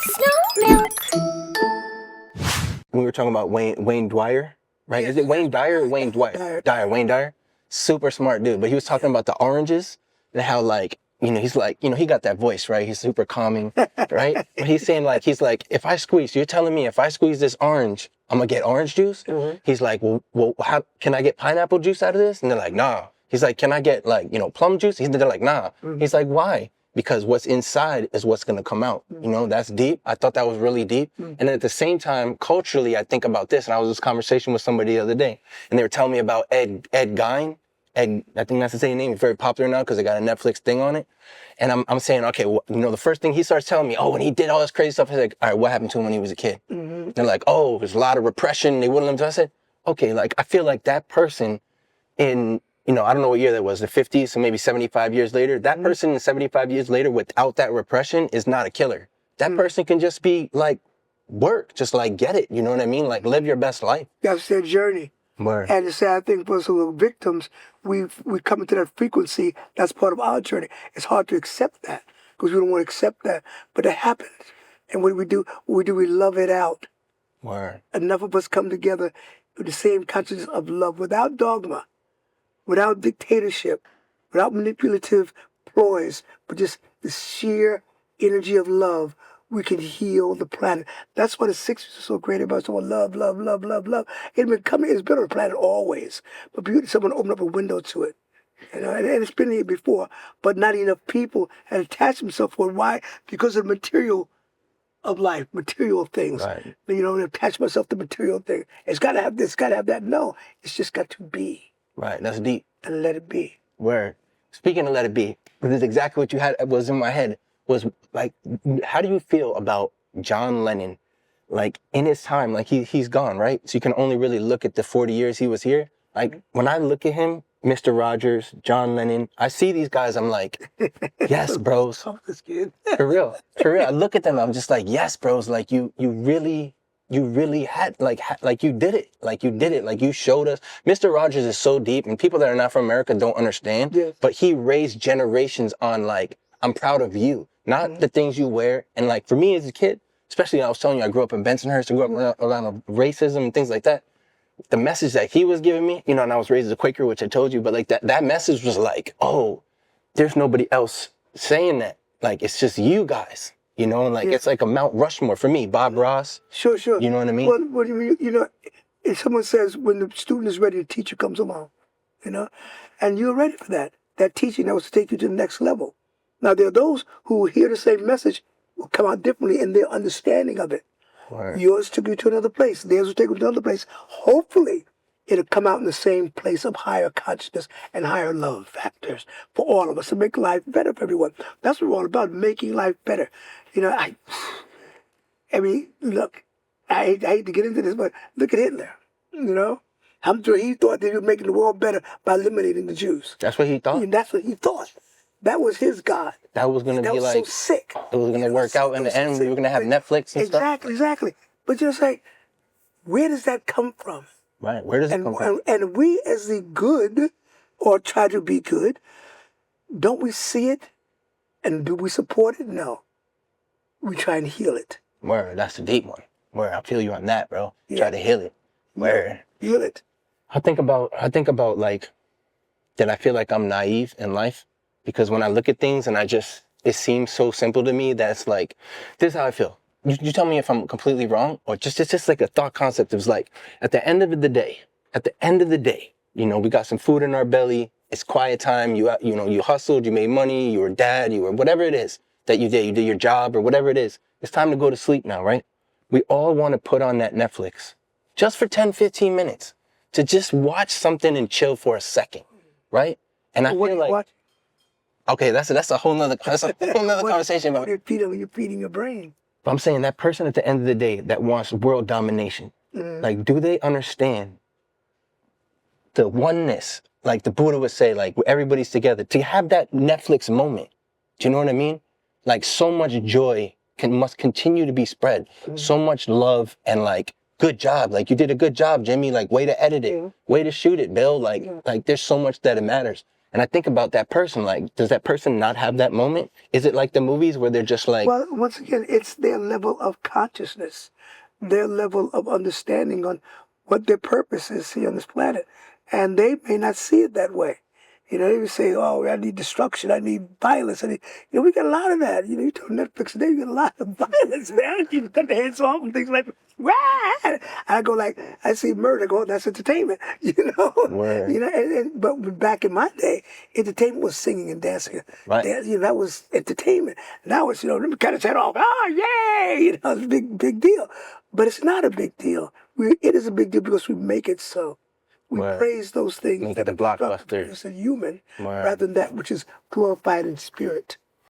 Snow milk. We were talking about Wayne Dwyer, right? Yes. Is it Wayne Dyer or Wayne Dwyer? Wayne Dyer. Super smart dude. But he was talking about the oranges and how, like, he's like, he got that voice, right? He's super calming, right? But he's saying, like, if I squeeze, you're telling me if I squeeze this orange, I'm going to get orange juice? Mm-hmm. He's like, well, how can I get pineapple juice out of this? And they're like, nah. He's like, can I get, like, plum juice? They're like, nah. Mm-hmm. He's like, why? Because what's inside is what's going to come out. Mm-hmm. That's deep. I thought that was really deep. Mm-hmm. And at the same time, culturally, I think about this. And I was in this conversation with somebody the other day. And they were telling me about Ed Gein. Ed, I think that's the same name. He's very popular now because they got a Netflix thing on it. And I'm saying, okay, well, the first thing he starts telling me, when he did all this crazy stuff, he's like, all right, what happened to him when he was a kid? Mm-hmm. They're like, there's a lot of repression. They wouldn't let him do it. I said, okay, like, I feel like that person in, I don't know what year that was, the 50s, so maybe 75 years later, that person in 75 years later without that repression is not a killer. That person can just be like, work, just like get it. You know what I mean? Like live your best life. That's their journey. Word. And the sad thing for us who are victims, we come into that frequency. That's part of our journey. It's hard to accept that because we don't want to accept that, but it happens. And what do we do? We love it out. Word. Enough of us come together with the same consciousness of love, without dogma, without dictatorship, without manipulative ploys, but just the sheer energy of love. We can heal the planet. That's why the 60s are so great about someone love, love, love, love, love. It's been on the planet always, but someone opened up a window to it. And it's been here before, but not enough people had attached themselves to it. Why? Because of the material of life, material things. Right. Attach myself to material things. It's got to have this, got to have that. No, it's just got to be. Right, that's deep. And let it be. Word. Speaking of let it be, this is exactly what you had was in my head. Was like, how do you feel about John Lennon? Like in his time, like he's gone, right? So you can only really look at the 40 years he was here. Like when I look at him, Mr. Rogers, John Lennon, I see these guys, I'm like, yes, bros. For real. I look at them, I'm just like, yes, bros. Like you really had, like you did it. Like you showed us. Mr. Rogers is so deep and people that are not from America don't understand, yes. But he raised generations on like, I'm proud of you. Not the things you wear. And like for me as a kid, especially I was telling you, I grew up in Bensonhurst, I grew up around racism and things like that. The message that he was giving me, and I was raised as a Quaker, which I told you, but like that message was like, there's nobody else saying that. Like, it's just you guys, and like, It's like a Mount Rushmore for me, Bob Ross. Sure. You know what I mean? Well, if someone says when the student is ready, the teacher comes along, and you're ready for that teaching that was to take you to the next level. Now, there are those who hear the same message will come out differently in their understanding of it. Right. Yours took you to another place. Theirs will take you to another place. Hopefully, it'll come out in the same place of higher consciousness and higher love factors for all of us to make life better for everyone. That's what we're all about, making life better. I mean, look, I hate to get into this, but look at Hitler, I'm sure he thought that he was making the world better by eliminating the Jews. That's what he thought? That's what he thought. That was his God. That was going to be like, so sick. It was going to work out in the end. We were going to have Netflix and stuff. Exactly. But just like, where does that come from? Right. Where does it come from? And we as the good, or try to be good, don't we see it? And do we support it? No. We try and heal it. Word. That's a deep one. Word. I feel you on that, bro. Yeah. Try to heal it. Word. Heal it. I think about like, that I feel like I'm naive in life. Because when I look at things and it seems so simple to me that it's like, this is how I feel. You tell me if I'm completely wrong or it's just like a thought concept. It was like, at the end of the day, we got some food in our belly. It's quiet time. You hustled, you made money, you were dad, you were whatever it is that you did your job or whatever it is. It's time to go to sleep now, right? We all want to put on that Netflix just for 10, 15 minutes to just watch something and chill for a second, right? And I feel like... Okay, that's a whole nother conversation about you're feeding your brain. But I'm saying that person at the end of the day that wants world domination, like, do they understand the oneness? Like the Buddha would say, like everybody's together to have that Netflix moment. Do you know what I mean? Like so much joy must continue to be spread. So much love and like good job. Like you did a good job, Jimmy. Like way to edit it, way to shoot it, Bill. Like there's so much that it matters. And I think about that person, like, does that person not have that moment? Is it like the movies where they're just like, Well, once again, it's their level of consciousness, their level of understanding on what their purpose is here on this planet. And they may not see it that way. You know, they would say, oh, I need destruction, I need violence. We got a lot of that. You turn Netflix today, you get a lot of violence, man. You cut the heads off and things like that. Rah! I go like, I see murder, go, that's entertainment, Word. But back in my day, entertainment was singing and dancing. Right. That was entertainment. Now it's, let me cut his head off. Oh, yay! It's a big deal. But it's not a big deal. It is a big deal because we make it so. We praise those things Make that it the are blockbuster. produce and human Word. rather than that which is glorified in spirit.